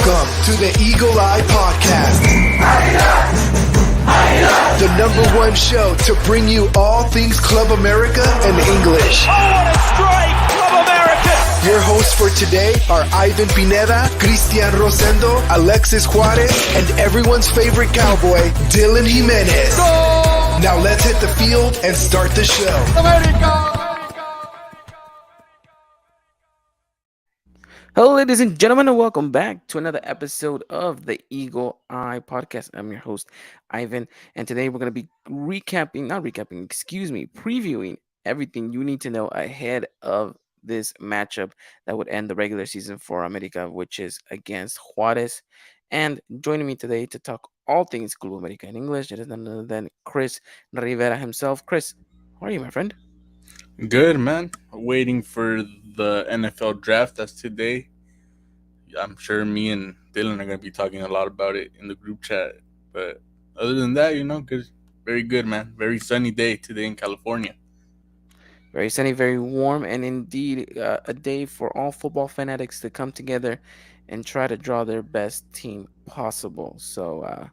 Welcome to the Eagle Eye Podcast, the #1 show to bring you all things Club America and English. Oh, what a strike! Club America! Your hosts for today are Ivan Pineda, Cristian Rosendo, Alexis Juarez, and everyone's favorite cowboy, Dylan Jimenez. Go! Now let's hit the field and start the show. America! Hello, ladies and gentlemen, and welcome back to another episode of the Eagle Eye Podcast. I'm your host, Ivan, and today we're going to be previewing everything you need to know ahead of this matchup that would end the regular season for America, which is against Juarez. And joining me today to talk all things Club America in English, it is none other than Chris Rivera himself. Chris, how are you, my friend? Good, man. Waiting for the NFL draft. That's today. I'm sure me and Dylan are going to be talking a lot about it in the group chat. But other than that, good. Very good, man. Very sunny day today in California. Very sunny, very warm, and indeed a day for all football fanatics to come together and try to draw their best team possible. So, I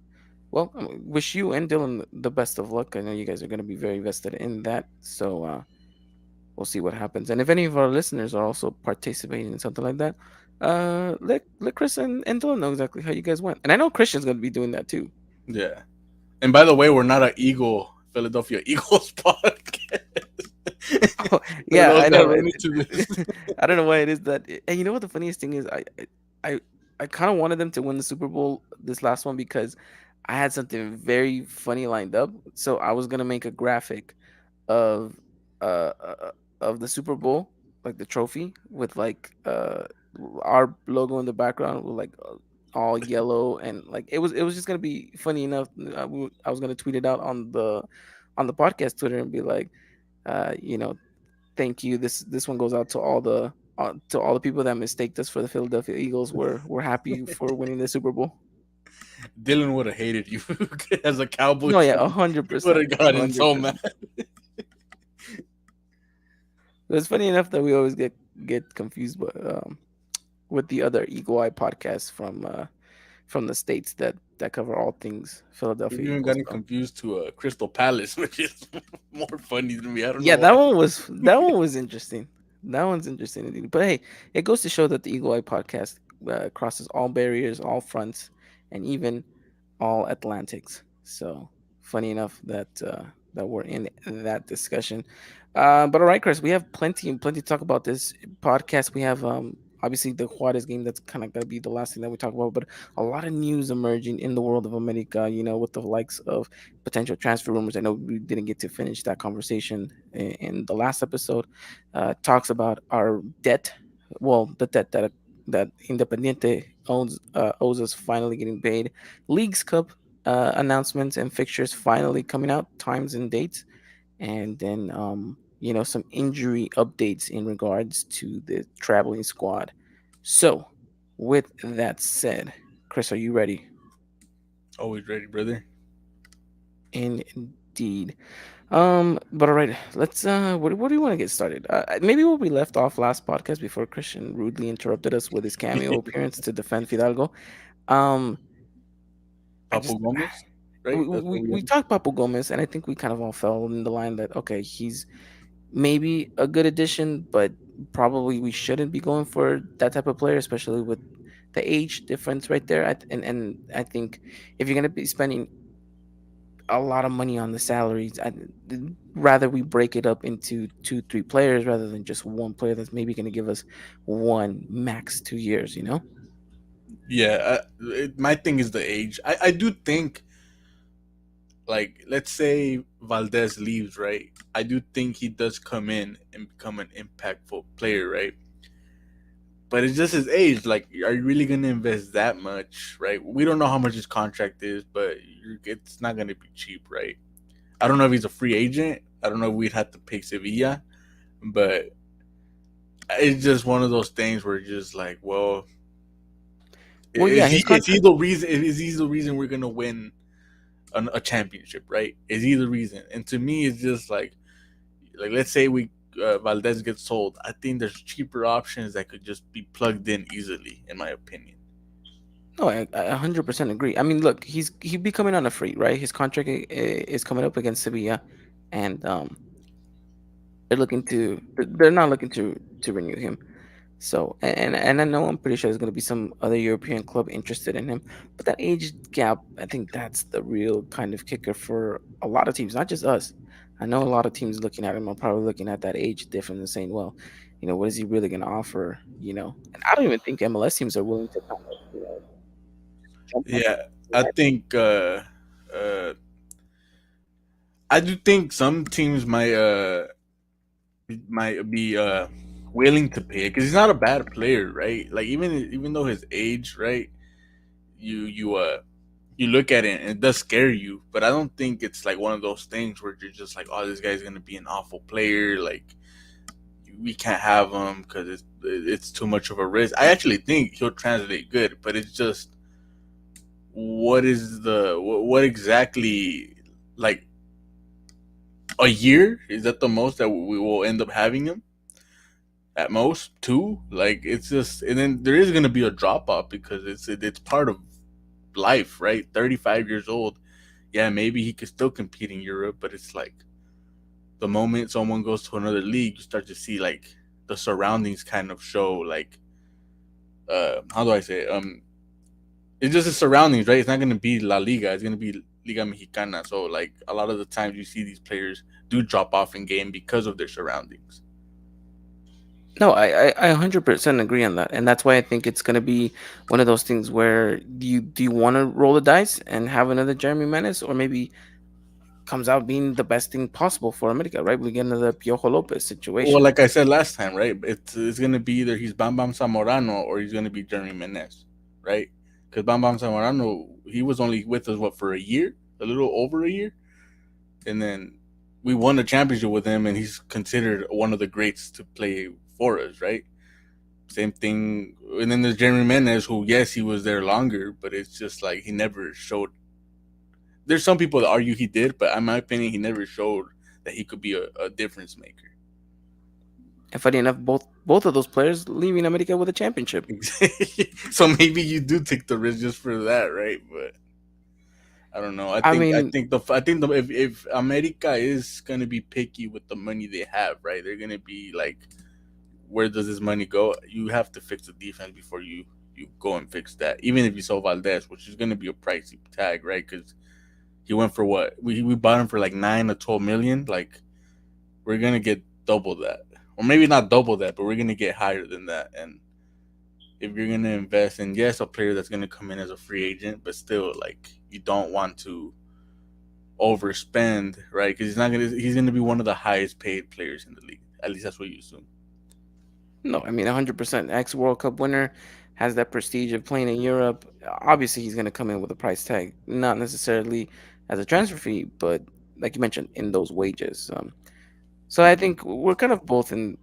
wish you and Dylan the best of luck. I know you guys are going to be very vested in that. So, we'll see what happens. And if any of our listeners are also participating in something like that, let Chris and Dylan know exactly how you guys went. And I know Christian's going to be doing that too. Yeah. And by the way, we're not a Philadelphia Eagles podcast. Oh, yeah, I know. I don't know why it is that. And you know what the funniest thing is? I kind of wanted them to win the Super Bowl this last one because I had something very funny lined up. So I was gonna make a graphic of the Super Bowl, like the trophy, with like our logo in the background with like all yellow, and like it was just gonna be funny enough. I was gonna tweet it out on the podcast Twitter and be like, thank you. This one goes out to all the people that mistaked us for the Philadelphia Eagles. We're happy for winning the Super Bowl. Dylan would have hated you as a Cowboy. No, yeah, 100%. Would have gotten so mad. It's funny enough that we always get confused with the other Eagle Eye podcasts from the states that cover all things Philadelphia. You even got confused to Crystal Palace, which is more funny than me. I don't know. Yeah, that one was interesting. That one's interesting indeed. But hey, it goes to show that the Eagle Eye podcast crosses all barriers, all fronts, and even all Atlantics. So funny enough that we're in that discussion. But all right, Chris, we have plenty to talk about this podcast. We have obviously the Juarez game. That's kind of going to be the last thing that we talk about, but a lot of news emerging in the world of America, with the likes of potential transfer rumors. I know we didn't get to finish that conversation in the last episode. Talks about our debt. Well, the debt that Independiente owes us finally getting paid. Leagues Cup announcements and fixtures finally coming out, times and dates. And then some injury updates in regards to the traveling squad. So, with that said, Chris, are you ready? Always ready, brother. Indeed. But all right, let's. What do you want to get started? Maybe where we left off last podcast before Christian rudely interrupted us with his cameo appearance to defend Fidalgo. Papu Gomez. Right? We talked Papu Gomez, and I think we kind of all fell in the line that okay, he's maybe a good addition, but probably we shouldn't be going for that type of player, especially with the age difference right there. And I think if you're gonna be spending a lot of money on the salaries, I'd rather we break it up into 2-3 players rather than just one player that's maybe gonna give us 1 max 2 years. Yeah, my thing is the age. I do think. Like, let's say Valdez leaves, right? I do think he does come in and become an impactful player, right? But it's just his age. Like, are you really going to invest that much, right? We don't know how much his contract is, but it's not going to be cheap, right? I don't know if he's a free agent. I don't know if we'd have to pay Sevilla. But it's just one of those things where it's just like, is he the reason we're going to win a championship, right? Is he the reason? And to me, it's just like let's say Valdez gets sold. I think there's cheaper options that could just be plugged in easily, in my opinion. No, I 100% agree. I mean, look, he'd be coming on a free, right? His contract is coming up against Sevilla, and they're not looking to renew him. So, and I know I'm pretty sure there's going to be some other European club interested in him, but that age gap, I think that's the real kind of kicker for a lot of teams, not just us. I know a lot of teams looking at him are probably looking at that age difference and saying, well, what is he really going to offer? And I don't even think MLS teams are willing to kind of, jump on Yeah, him. I think uh, I do think some teams might be willing to pay because he's not a bad player, right? Like even though his age, right? You you look at it and it does scare you, but I don't think it's like one of those things where you're just like, oh, this guy's gonna be an awful player. Like we can't have him because it's too much of a risk. I actually think he'll translate good, but it's just what exactly like a year is that the most that we will end up having him at most two. Like it's just, and then there is gonna be a drop off because it's part of life, right? 35 years old, yeah, maybe he could still compete in Europe, but it's like the moment someone goes to another league, you start to see like the surroundings kind of show like how do I say it? It's just the surroundings, right? It's not gonna be La Liga, it's gonna be Liga Mexicana. So like a lot of the times you see these players do drop off in game because of their surroundings. No, I 100% agree on that, and that's why I think it's gonna be one of those things where do you want to roll the dice and have another Jeremy Menace, or maybe comes out being the best thing possible for America, right? We get another Piojo Lopez Well, situation. like I said last time, right? It's gonna be either he's Bam Bam Zamorano or he's gonna be Jeremy Menez, right? Because Bam Bam Zamorano, he was only with us what for a year, a little over a year, and then we won the championship with him, and he's considered one of the greats to play for us, right? Same thing, and then there's Jeremy Menez, who yes, he was there longer, but it's just like he never showed. There's some people that argue he did, but in my opinion, he never showed that he could be a difference maker. And funny enough, both of those players leaving America with a championship. So maybe you do take the risk just for that, right? But I don't know. I mean, If America is gonna be picky with the money they have, right? They're gonna be like, where does this money go? You have to fix the defense before you go and fix that. Even if you sell Valdez, which is gonna be a pricey tag, right? Because he went for what we bought him for like 9 to 12 million. Like we're gonna get double that, or maybe not double that, but we're gonna get higher than that. And if you're gonna invest in yes a player that's gonna come in as a free agent, but still like you don't want to overspend, right? Because he's gonna be one of the highest paid players in the league. At least that's what you assume. no, I mean 100%. Ex World Cup winner has that prestige of playing in Europe. Obviously, he's going to come in with a price tag, not necessarily as a transfer fee, but like you mentioned, in those wages. So I think we're kind of both in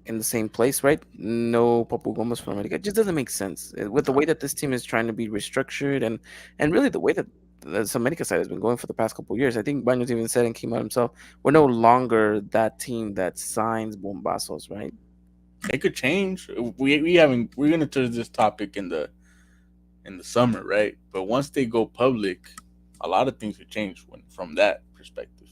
the same place, right? No Papu Gomez for America. It just doesn't make sense with the way that this team is trying to be restructured and really the way that the America side has been going for the past couple of years. I think Banos even said and came out himself, we're no longer that team that signs bombazos, right? It could change. We haven't. We're gonna touch this topic in the summer, right? But once they go public, a lot of things could change from that perspective.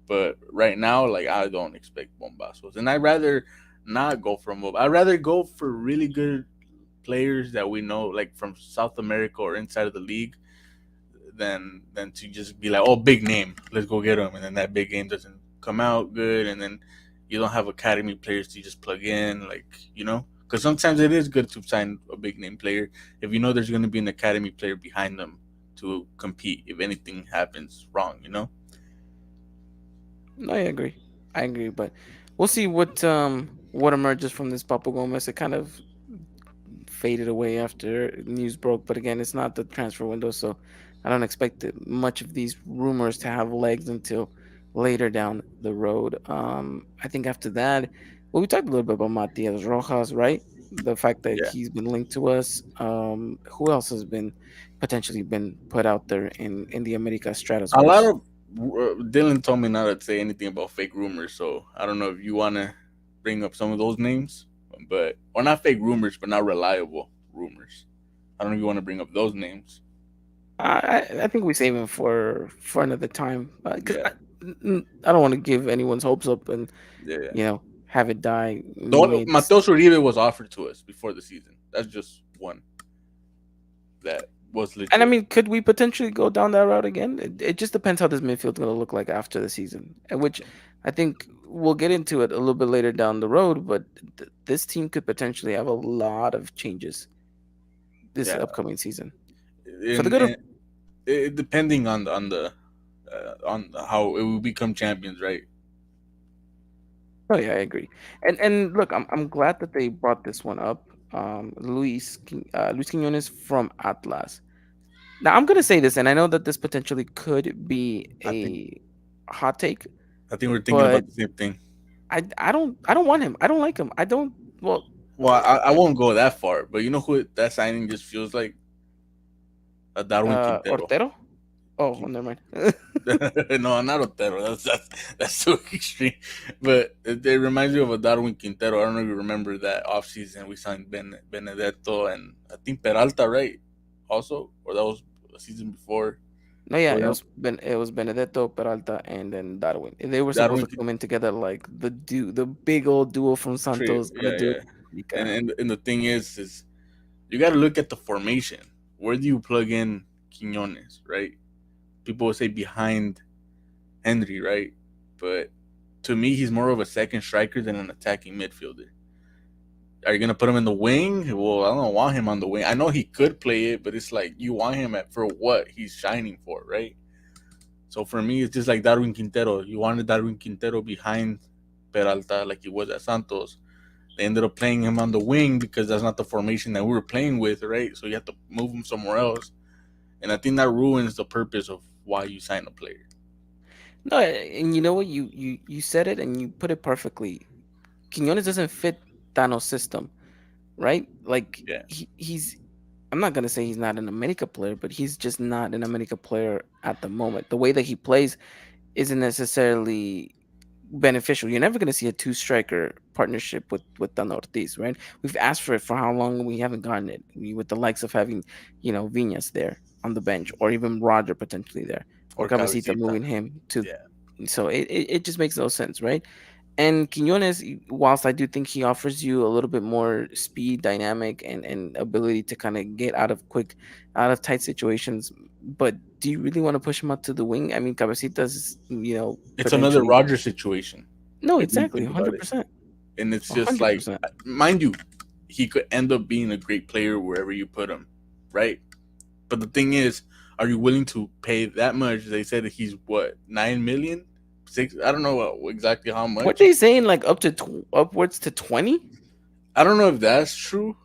But right now, like I don't expect bombazos, and I'd rather not go for I'd rather go for really good players that we know, like from South America or inside of the league, than to just be like, oh, big name, let's go get him, and then that big name doesn't come out good, and then you don't have academy players to just plug in, like because sometimes it is good to sign a big name player if you know there's going to be an academy player behind them to compete if anything happens wrong. No, I agree. I agree, but we'll see what emerges from this Papu Gomez. It kind of faded away after news broke, but again, it's not the transfer window, so I don't expect much of these rumors to have legs until later down the road. I think after that, well, we talked a little bit about Matias Rojas, right? The fact that Yeah. he's been linked to us. Who else has been potentially been put out there in the America A lot stratosphere? of Dylan told me not to say anything about fake rumors, so I don't know if you want to bring up some of those names, but or not fake rumors, but not reliable rumors. I don't know if you want to bring up those names. I think we save him for another time because Yeah, I don't want to give anyone's hopes up and yeah, yeah. have it die. It's Mateus Uribe was offered to us before the season. That's just one that was and I legit. mean, could we potentially go down that route again? It just depends how this midfield's going to look like after the season, and which I think we'll get into it a little bit later down the road. But this team could potentially have a lot of changes this Yeah, upcoming season for the and, good. and depending on how it will become champions, right? Oh yeah, I agree. And look, I'm glad that they brought this one up. Luis Quinones from Atlas. Now I'm gonna say this, and I know that this potentially could be I think a hot take, I think we're thinking but about the same thing. I don't want him. I don't like him. I don't. Well, Well, I won't go that far, but you know who that signing just feels like? A Darwin Quintero. Ortero. Oh, well, never mind. No, not Otero. That's so extreme. But it reminds me of a Darwin Quintero. I don't know if you remember that offseason we signed Benedetto and I think Peralta, right? Also, or that was a season before. No, yeah, Or no, it was Benedetto, Peralta, and then Darwin. They were supposed Darwin to come in together like the big old duo from trio. Santos gonna Yeah, do yeah. it. And, America. and and the thing is you got to look at the formation. Where do you plug in Quinones, right? People will say behind Henry, right? But to me, he's more of a second striker than an attacking midfielder. Are you gonna put him in the wing? Well, I don't want him on the wing. I know he could play it, but it's like you want him at for what he's shining for, right? So for me, it's just like Darwin Quintero. You wanted Darwin Quintero behind Peralta, like he was at Santos. They ended up playing him on the wing because that's not the formation that we were playing with, right? So you have to move him somewhere else, and I think that ruins the purpose of why you sign a player. No, and you know what? You said it and you put it perfectly. Quinones doesn't fit Thanos' system, right? Like Yeah, he's I'm not gonna say he's not an America player, but he's just not an America player at the moment. The way that he plays isn't necessarily beneficial. You're never gonna see a two striker partnership with Dan Ortiz, right? We've asked for it for how long, we haven't gotten it. With the likes of having, Viñas there on the bench, or even Roger potentially there, or or Cabecita Cabecita. moving him to. Yeah, So it just makes no sense, right? And Quinones, whilst I do think he offers you a little bit more speed, dynamic, and ability to kind of get out of tight situations, but do you really want to push him out to the wing? I mean, Cabecita's, it's another potentially. Roger situation No, when you exactly, think about hundred it. percent, And it's just hundred like, percent. mind you, he could end up being a great player wherever you put him, right? But the thing is, are you willing to pay that much? They said that he's what 9 million, six. I don't know exactly how What much. they saying, like upwards to 20? I don't know if that's true.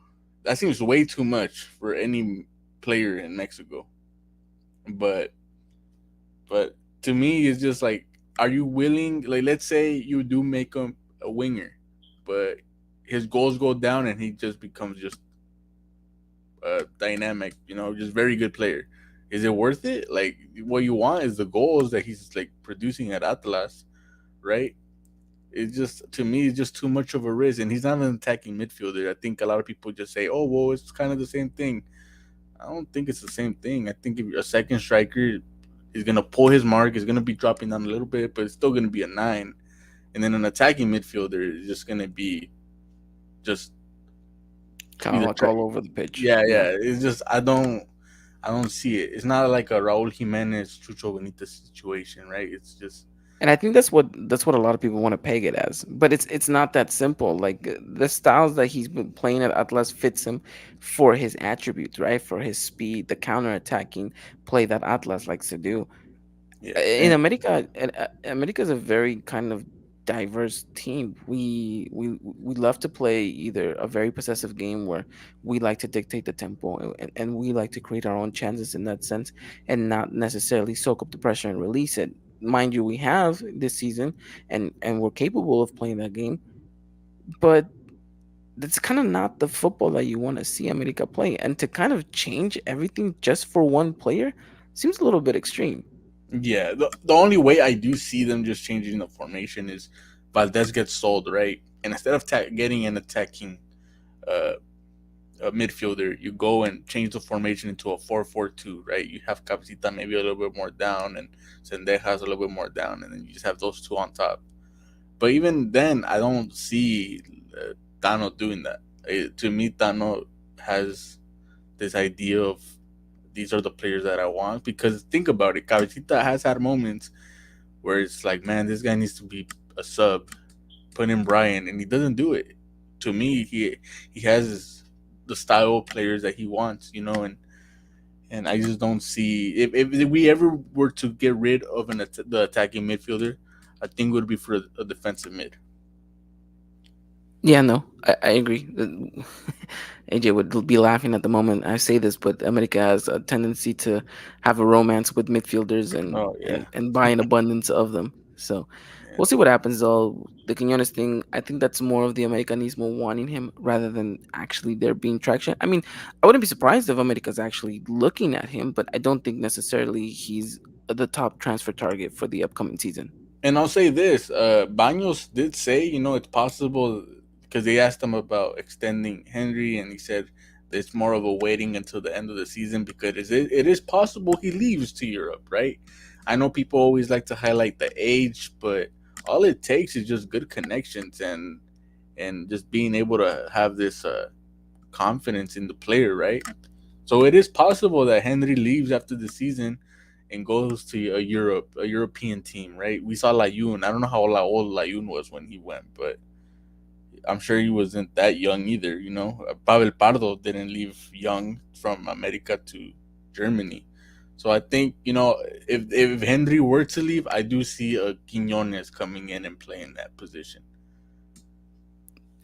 That seems way too much for any player in Mexico. But to me, it's just like, are you willing? Like, let's say you do make him a winger, but his goals go down and he just becomes just dynamic, just very good player. Is it worth it? Like, what you want is the goals that he's like producing at Atlas, right? It's just, to me, it's just too much of a risk, and he's not an attacking midfielder. I think a lot of people just say, "Oh, well, it's kind of the same thing." I don't think it's the same thing. I think if you're a second striker, he's gonna pull his mark. He's gonna be dropping down a little bit, but it's still gonna be a 9. And then an attacking midfielder is just gonna be just Kind of either like all over the pitch. yeah, Yeah. yeah. It's just I don't see it. It's not like a Raul Jimenez, Chucho Benitez situation, right? It's just And I think that's what a lot of people want to peg it as, but it's not that simple. Like the styles that he's been playing at Atlas fits him for his attributes, right? For his speed, the counter attacking play that Atlas likes to do. yeah, In and America, America is a very kind of diverse team. We love to play either a very possessive game where we like to dictate the tempo, and we like to create our own chances in that sense, and not necessarily soak up the pressure and release it. Mind you, we have this season, and we're capable of playing that game, but that's kind of not the football that you want to see America play. And to kind of change everything just for one player seems a little bit extreme. yeah. The only way I do see them just changing the formation is Valdez gets sold, right? And instead of getting an attacking uh, a midfielder, you go and change the formation into a 4-4-2, right? You have Capsita maybe a little bit more down and Sendejas a little bit more down, and then you just have those two on top. But even then, I don't see Tano doing that. To me, Tano has this idea of these are the players that I want. Because think about it, Cabecita has had moments where it's like, man, this guy needs to be a sub. Put in Brian, and he doesn't do it. To me, he has the style of players that he wants, and I just don't see if we ever were to get rid of the attacking midfielder, I think it would be for a defensive mid. Yeah, no, I agree. AJ would be laughing at the moment I say this, but America has a tendency to have a romance with midfielders and Oh yeah, and buy an abundance of them. So yeah. we'll see what happens though. The Quinones thing, I think that's more of the Americanismo wanting him rather than actually there being traction. I mean, I wouldn't be surprised if America's actually looking at him, but I don't think necessarily he's the top transfer target for the upcoming season. And I'll say this: Baños did say, it's possible because they asked him about extending Henry, and he said it's more of a waiting until the end of the season because it is possible he leaves to Europe, right? I know people always like to highlight the age, but all it takes is just good connections and just being able to have this confidence in the player, right? So it is possible that Henry leaves after the season and goes to a European team, right? We saw Layun. I don't know how old Layun was when he went, but I'm sure he wasn't that young either. Pavel Pardo didn't leave young from America to Germany. So I think if Henry were to leave, I do see a Quinones coming in and playing that position.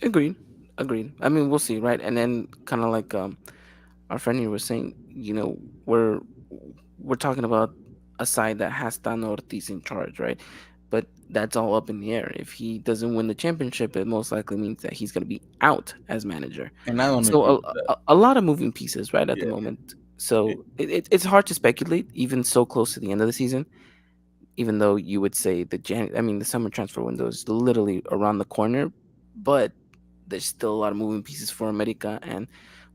Agreed. Agreed. I mean, we'll see, right? And then kind of like our friend here was saying, we're talking about a side that has Tano Ortiz in charge, right? But that's all up in the air. If he doesn't win the championship, it most likely means that he's going to be out as manager. And I don't agree So with that. a lot of moving pieces, right, at the Yeah. moment. So it's hard to speculate, even so close to the end of the season. Even though you would say the summer transfer window is literally around the corner, but there's still a lot of moving pieces for America, and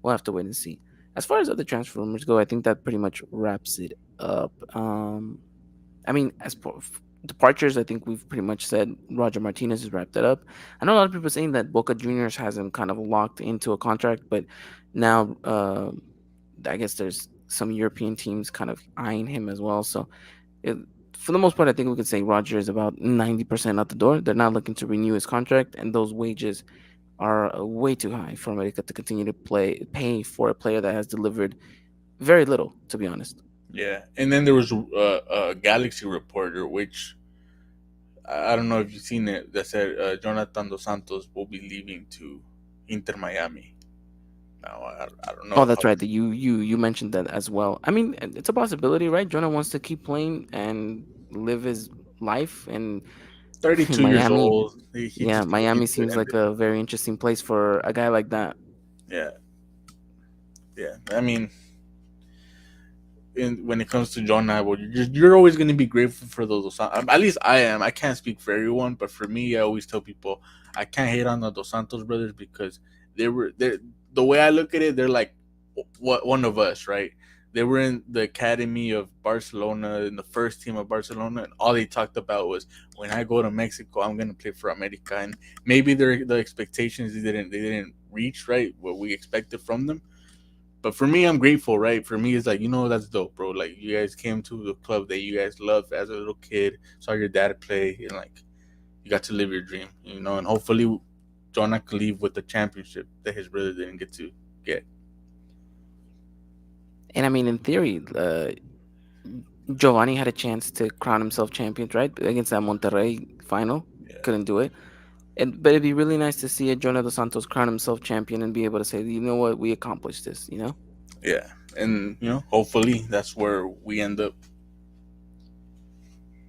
we'll have to wait and see. As far as other transfer rumors go, I think that pretty much wraps it up. I mean, as for departures, I think we've pretty much said Roger Martinez has wrapped it up. I know a lot of people saying that Boca Juniors has him kind of locked into a contract, but now I guess there's some European teams kind of eyeing him as well. So it, for the most part, I think we could say Roger is about 90% out the door. They're not looking to renew his contract, and those wages are way too high for America to continue to pay for a player that has delivered very little, to be honest. Yeah, and then there was a Galaxy reporter, which I don't know if you've seen it, that said Jonathan Dos Santos will be leaving to Inter Miami. Now I don't Oh, know that's how right. You mentioned that as well. I mean, it's a possibility, right? Jonah wants to keep playing and live his life, and 32 years Miami, old. He yeah, just Miami needs to seems end like it. a very interesting place for a guy like that. Yeah, yeah. I mean, when it comes to John Ivo, you're always going to be grateful for those. At least I am. I can't speak for everyone, but for me, I always tell people I can't hate on the Dos Santos brothers because they the way I look at it, they're like what one of us, right? They were in the academy of Barcelona, in the first team of Barcelona, and all they talked about was when I go to Mexico, I'm gonna play for America, and maybe the expectations they didn't reach right what we expected from them, but for me, I'm grateful, right? For me, it's like, that's dope, bro. Like, you guys came to the club that you guys loved as a little kid, saw your dad play, and, like, you got to live your dream, and hopefully Jonah can leave with the championship that his brother didn't get to get. And I mean, in theory, Giovanni had a chance to crown himself champion, right? Against that Monterrey final. Yeah. Couldn't do it. But it'd be really nice to see a Jonah Dos Santos crown himself champion and be able to say, you know what, we accomplished this. Yeah. And, hopefully that's where we end up.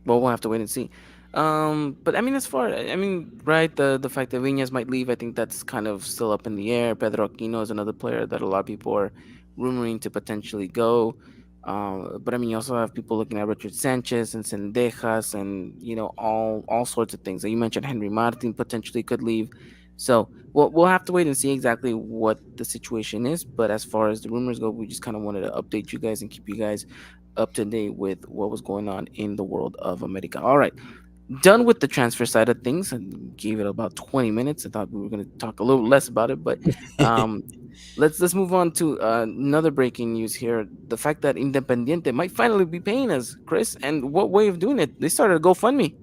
Well, we'll have to wait and see. But I mean, right, the fact that Viñas might leave, I think that's kind of still up in the air. Pedro Aquino is another player that a lot of people are rumoring to potentially go. But I mean, you also have people looking at Richard Sanchez and Sendejas and all sorts of things. You mentioned Henry Martin potentially could leave. So we'll have to wait and see exactly what the situation is. But as far as the rumors go, we just kind of wanted to update you guys and keep you guys up to date with what was going on in the world of America. All right, done with the transfer side of things. And gave it about 20 minutes. I thought we were going to talk a little less about it, but um, let's move on to another breaking news here. The fact that Independiente might finally be paying us, Chris. And what way of doing it? They started a GoFundMe.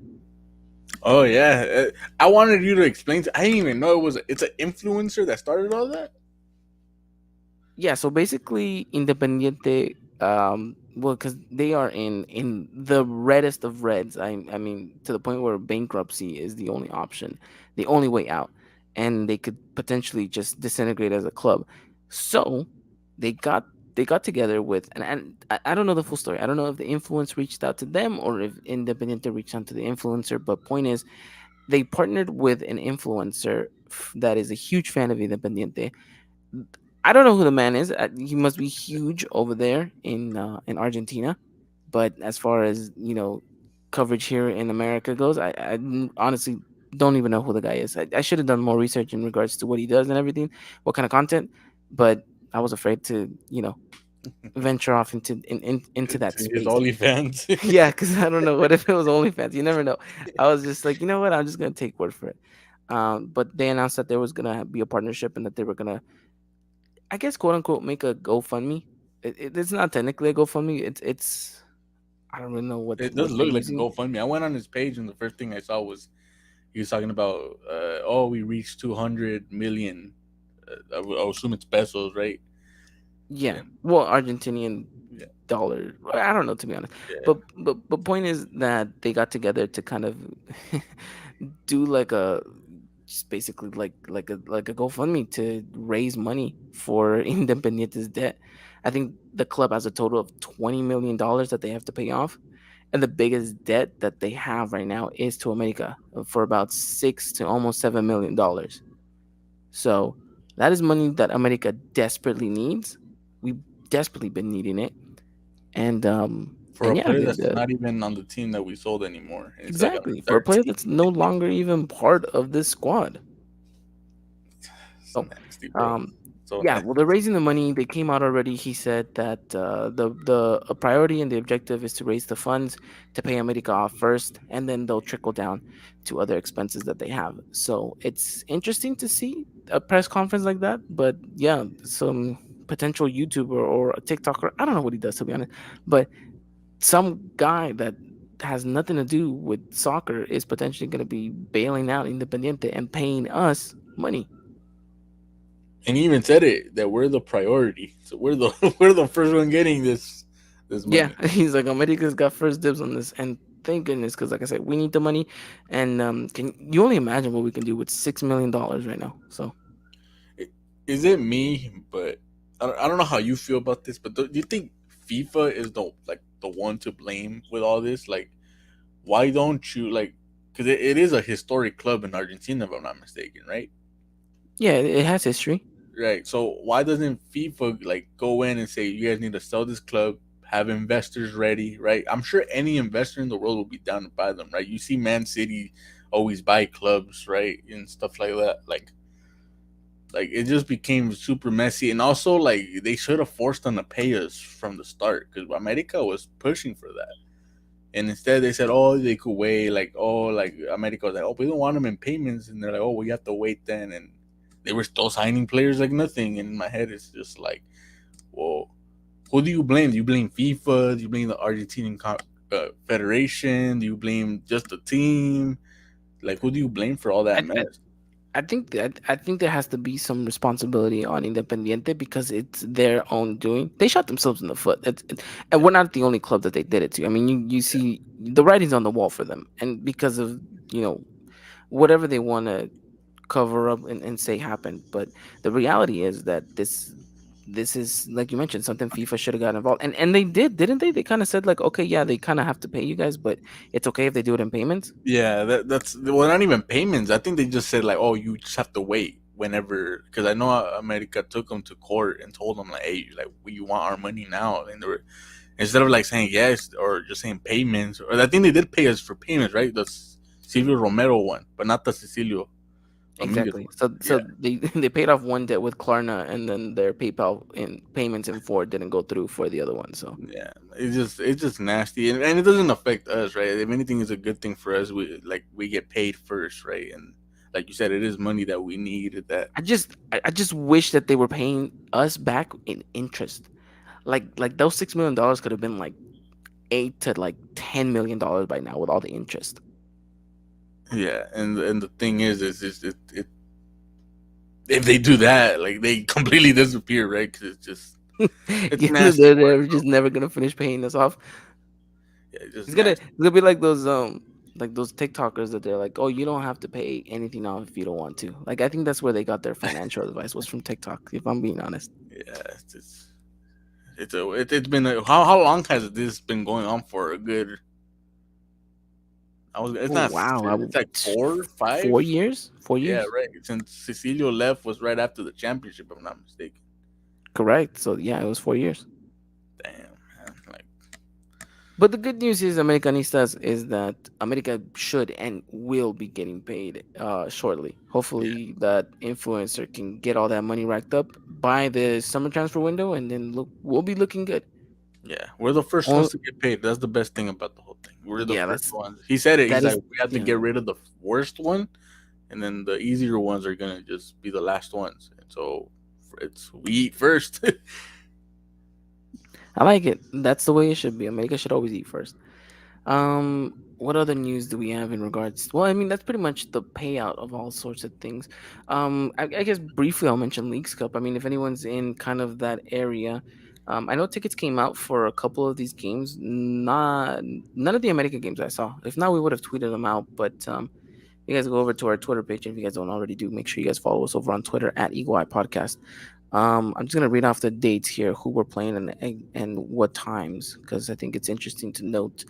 Oh yeah, I wanted you to explain. I didn't even know it was. It's an influencer that started all that. Yeah, so basically Independiente, well, because they are in the reddest of reds. I mean, to the point where bankruptcy is the only option, the only way out, and they could potentially just disintegrate as a club. So they got they got together with, and I don't know the full story. I don't know if the influence reached out to them or if Independiente reached out to the influencer. But point is, they partnered with an influencer that is a huge fan of Independiente. I don't know who the man is. He must be huge over there in Argentina. But as far as coverage here in America goes, honestly don't even know who the guy is. I should have done more research in regards to what he does and everything, what kind of content. But I was afraid to venture off into that To his space. OnlyFans. Yeah, because I don't know what if it was OnlyFans. You never know. I was just like, you know what? I'm just gonna take word for it. But they announced that there was gonna be a partnership and that they were gonna, I guess, quote unquote, make a GoFundMe. It's not technically a GoFundMe. It's I don't really know what It does what they're look like a using. GoFundMe. I went on his page and the first thing I saw was he was talking about, oh, we reached 200 million. I assume it's pesos, right? Yeah, And well, Argentinian yeah, dollar. I don't know, to be honest. yeah. But point is that they got together to kind of do like a just basically like a GoFundMe to raise money for Independiente's debt. I think the club has a total of $20 million that they have to pay off. And the biggest debt that they have right now is to America for about 6 to almost $7 million. So that is money that America desperately needs. We've desperately been needing it. And For a yeah, player that's not even on the team that we sold anymore, and it's like on the exactly, for a third player team. that's no longer even part of this squad. It's So, nasty, bro. um, So yeah, nasty. well, they're raising the money. They came out already. He said that the a priority and the objective is to raise the funds to pay America off first, and then they'll trickle down to other expenses that they have. So it's interesting to see a press conference like that. But yeah, some potential YouTuber or a TikToker, I don't know what he does, to be honest, but some guy that has nothing to do with soccer is potentially going to be bailing out Independiente and paying us money. And he even said it that we're the priority, so we're the we're the first one getting this Yeah, money. he's like, America's got first dibs on this, and thank goodness, because like I said, we need the money, and can you only imagine what we can do with $6 million right now? So Is it me? But I don't know how you feel about this. But do you think FIFA is the one to blame with all this? Like, why don't you like? Because it is a historic club in Argentina, if I'm not mistaken, right? yeah, it has history. Right. So why doesn't FIFA like go in and say you guys need to sell this club, have investors ready, right? I'm sure any investor in the world will be down to buy them, right? You see Man City always buy clubs, right? And stuff like that. Like it just became super messy, and also like they should have forced them to pay us from the start because America was pushing for that, and instead they said, oh, they could wait, like, oh, like America was like, oh, we don't want them in payments, and they're like, oh, we have to wait then, and they were still signing players like nothing. And in my head, it's just like, well, who do you blame? Do you blame FIFA? Do you blame the Argentinian Federation? Do you blame just the team? Like, who do you blame for all that I, I mess? I think there has to be some responsibility on Independiente because it's their own doing. They shot themselves in the foot. And we're not the only club that they did it to. I mean, you see the writing's on the wall for them, and because of you know whatever they want to cover up and say happened. But the reality is that this is, like you mentioned, something FIFA should have got involved, and they did, didn't they? They kind of said like, okay, yeah, they kind of have to pay you guys, but it's okay if they do it in payments. Yeah, that's well, not even payments. I think they just said like, oh, you just have to wait whenever. Because I know America took them to court and told them like, hey, like we want our money now, and they were, instead of like saying yes or just saying payments, or I think they did pay us for payments, right? The Silvio Romero one, but not the Cecilio. Aminga's Exactly. one. So Yeah, they they paid off one debt with Klarna, and then their PayPal in payments in four didn't go through for the other one. So yeah. It's just nasty, and it doesn't affect us, right? If anything, is a good thing for us. We get paid first, right? And like you said, it is money that we need. That I just wish that they were paying us back in interest. Like those $6 million could have been like 8 to like $10 million by now with all the interest. yeah, and the thing is it if they do that, like they completely disappear, right? Because it's nasty work, They're bro. just never gonna finish paying us off. Yeah, it's just It's nasty. gonna be like those TikTokers that they're like, oh, you don't have to pay anything off if you don't want to. Like I think that's where they got their financial advice was from TikTok. If I'm being honest. Yeah, it's been how long has this been going on for? A good, it's Oh not, wow, it's like 4 5. 4 years, 4 years, Yeah, right. Since Cecilio left was right after the championship, if I'm not mistaken. correct. So yeah, it was 4 years. Damn, man. Like, But the good news is, Americanistas, is that America should and will be getting paid shortly. yeah, Hopefully, that influencer can get all that money racked up by the summer transfer window, and then look, we'll be looking good. yeah. We're the first ones Oh, to get paid. That's the best thing about the whole thing. We're the yeah, first ones. He said it. He's that like, is we have to yeah. get rid of the worst one, and then the easier ones are gonna just be the last ones. And so it's we eat first. I like it. That's the way it should be. America should always eat first. What other news do we have in regards? Well, I mean, that's pretty much the payout of all sorts of things. I guess briefly I'll mention Leagues Cup. I mean, if anyone's in kind of that area, I know tickets came out for a couple of these games. Not none of the American games I saw. If not, we would have tweeted them out. But you guys go over to our Twitter page, and if you guys don't already do, make sure you guys follow us over on Twitter at Eagle Eye Podcast. I'm just gonna read off the dates here, who we're playing and what times, because I think it's interesting to note.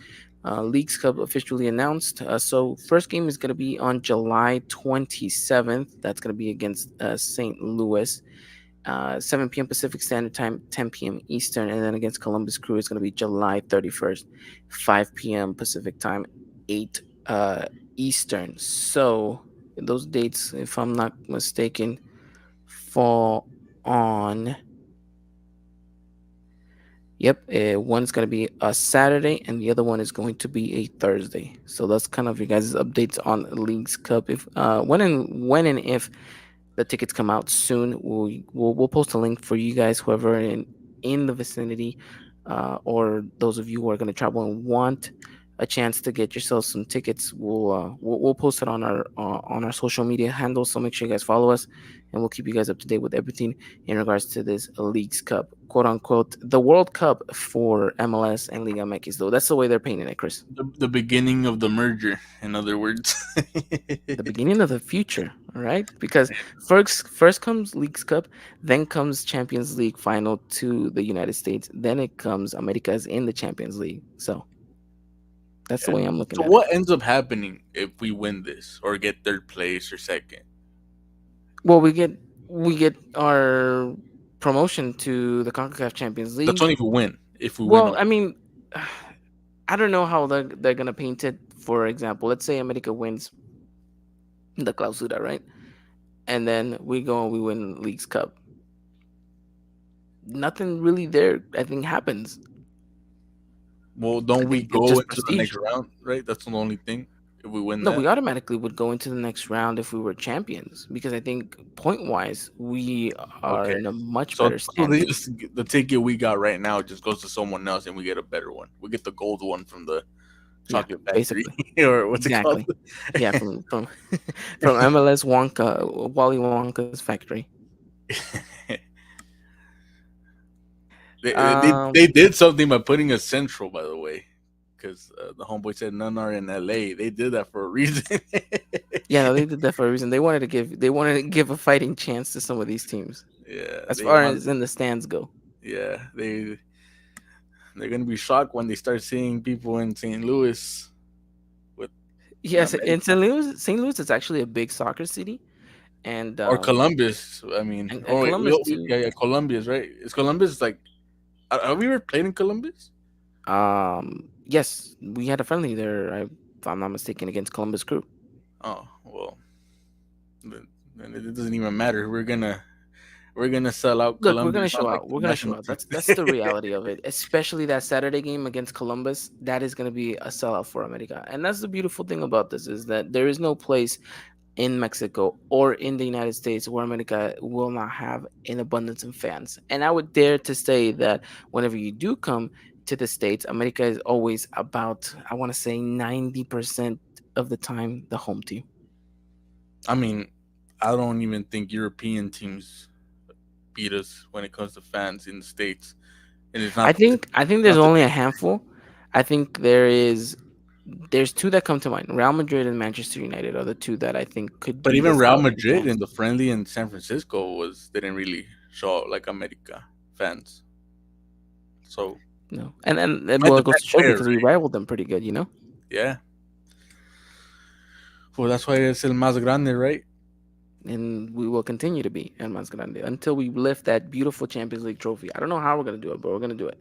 Leagues Cup officially announced. So first game is gonna be on July 27th. That's gonna be against St. Louis, 7 p.m. Pacific Standard Time, 10 p.m. Eastern, and then against Columbus Crew is gonna be July 31st, 5 p.m. Pacific Time, 8 Eastern. So those dates, if I'm not mistaken, fall on. Yep, one's going to be a Saturday and the other one is going to be a Thursday. So that's kind of your guys' updates on Leagues Cup. If when and if the tickets come out soon, we'll post a link for you guys, whoever in the vicinity, or those of you who are going to travel and want a chance to get yourselves some tickets. We'll post it on our social media handles. So make sure you guys follow us, and we'll keep you guys up to date with everything in regards to this Leagues Cup, quote unquote, the World Cup for MLS and Liga MX. Though that's the way they're painting it, Chris. The beginning of the merger, in other words. The beginning of the future, all right? Because first comes Leagues Cup, then comes Champions League final to the United States, then it comes Americas in the Champions League. So that's the Yeah. way I'm looking So at it. what ends up happening if we win this or get third place or second? Well, we get our promotion to the CONCACAF Champions That's League. only if we win. If we win, Well, I mean, I don't know how they're gonna paint it. For example, let's say America wins the Clausura, right? And then we go and we win Leagues Cup. Nothing really there, I think, happens. well, I don't we think it's go just into the next prestige. round? Right. That's the only thing. If we win No, that. we automatically would go into the next round if we were champions, because I think point wise we are Okay. in a much So, better so standing. the ticket we got right now just goes to someone else, and we get a better one. We get the gold one from the Yeah, chocolate factory, basically. or what's it called? Exactly. Yeah, from from MLS Wonka, Wally Wonka's factory. Um, They did something by putting a central, by the way, because the homeboy said none are in LA. They did that for a reason. yeah, no, they did that for a reason. They wanted to give a fighting chance to some of these teams, Yeah, as they far want. as in the stands go. Yeah, they're gonna be shocked when they start seeing people in St. Louis with an Yes, in American St. Louis is actually a big soccer city, and or Columbus. I mean, and oh wait, Columbus too. yeah, Columbus, right? Is Columbus like? Have we ever played in Columbus? Yes, we had a friendly there. If I'm not mistaken, against Columbus Crew. Oh well, and it doesn't even matter. We're gonna sell out Look, we're gonna Colombia. It's show not like out. the We're gonna show national out. team. That's the reality of it. Especially that Saturday game against Columbus. That is gonna be a sellout for America. And that's the beautiful thing about this is that there is no place in Mexico or in the United States where America will not have an abundance of fans. And I would dare to say that whenever you do come to the States, America is always about, I want to say 90% of the time, the home team. I mean, I don't even think European teams beat us when it comes to fans in the states, and it's I not. think I think there's Not the, only a handful. I think there's two that come to mind. Real Madrid and Manchester United are the two that I think could but be the even Real sellout Madrid fans. in the friendly in San Francisco was didn't really show out like America fans. So No, and might well, it goes depend to show where, because we right? rivaled them pretty good, you know. Yeah. Well, that's why it's el más grande, right? And we will continue to be El Más Grande until we lift that beautiful Champions League trophy. I don't know how we're gonna do it, but we're gonna do it.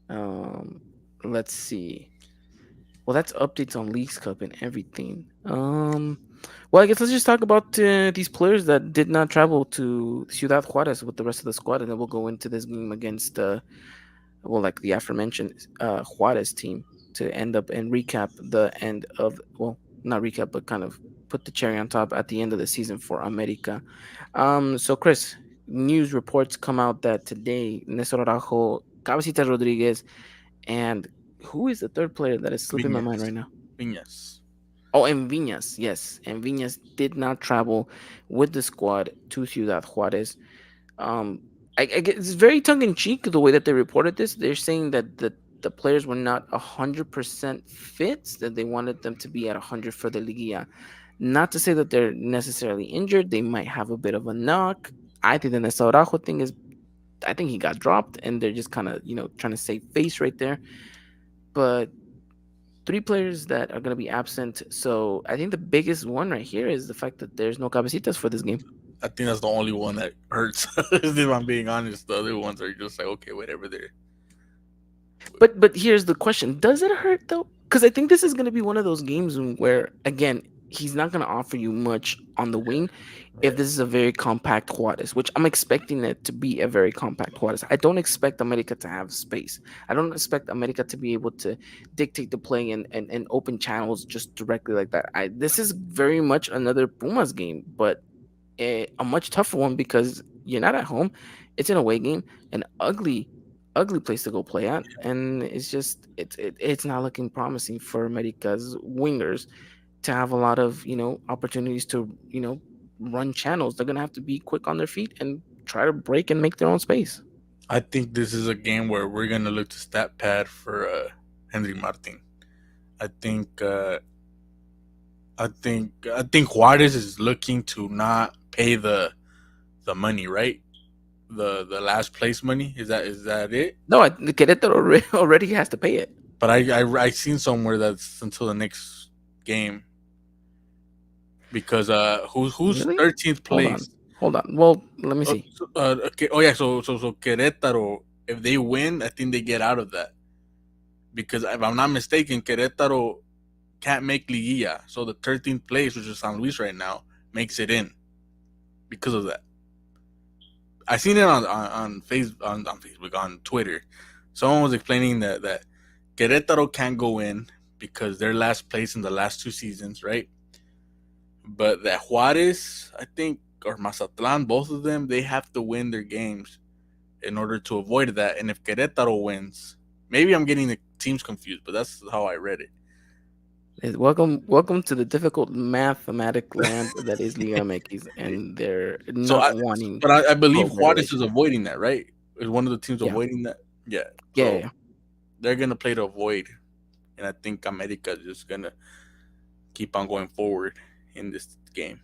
Um, let's see. Well, that's updates on Leagues Cup and everything. Well, I guess let's just talk about these players that did not travel to Ciudad Juarez with the rest of the squad, and then we'll go into this game against well, like the aforementioned Juarez team to end up and recap the end of, well, not recap, but kind of put the cherry on top at the end of the season for America. So Chris, news reports come out that today Nestor Araujo, Cabecita Rodriguez, and who is the third player that is slipping my mind Viñas. right now? Viñas. Oh, and Viñas, yes, and Viñas did not travel with the squad to Ciudad Juarez. um, I get it's very tongue in cheek the way that they reported this. They're saying that the players were not 100% fit, that they wanted them to be at 100 for the Liga. Not to say that they're necessarily injured. They might have a bit of a knock. I think the Néstor Araujo thing is, I think he got dropped, and they're just kind of trying to save face right there. But three players that are going to be absent. So I think the biggest one right here is the fact that there's no cabecitas for this game. I think that's the only one that hurts. If I'm being honest, the other ones are just like okay, whatever. They're But here's the question: does it hurt though? Because I think this is going to be one of those games where, again, he's not going to offer you much on the wing. If yeah. this is a very compact Juarez, which I'm expecting it to be a very compact Juarez, I don't expect America to have space. I don't expect America to be able to dictate the play and open channels just directly like that. This is very much another Pumas game, but a much tougher one because you're not at home. It's an away game, an ugly place to go play at, and it's not looking promising for America's wingers to have a lot of opportunities to run channels. They're gonna have to be quick on their feet and try to break and make their own space. I think this is a game where we're gonna look to stat pad for Henry Martin. I think I think Juarez is looking to not pay the money, right? The last place money is that it? No, the Querétaro already has to pay it. But I seen somewhere that's until the next game because who's Really? 13th Hold on, place? hold on. Well, let me see. Okay. Oh yeah. So Querétaro, if they win, I think they get out of that because if I'm not mistaken, Querétaro can't make Liguilla, so the 13th place, which is San Luis right now, makes it in because of that. I seen it on Facebook on Twitter. Someone was explaining that Querétaro can't go in because they're last place in the last two seasons, right? But that Juarez, I think, or Mazatlan, both of them, they have to win their games in order to avoid that. And if Querétaro wins, maybe I'm getting the teams confused, but that's how I read Welcome to the difficult mathematic land that is Liga MX, it. and they're So, not wanting but I believe goal Juarez is regulation. avoiding that, right? Is one of the teams Yeah, avoiding that? Yeah. yeah, yeah, So yeah. they're gonna play to avoid, and I think America is just gonna keep on going forward in this game.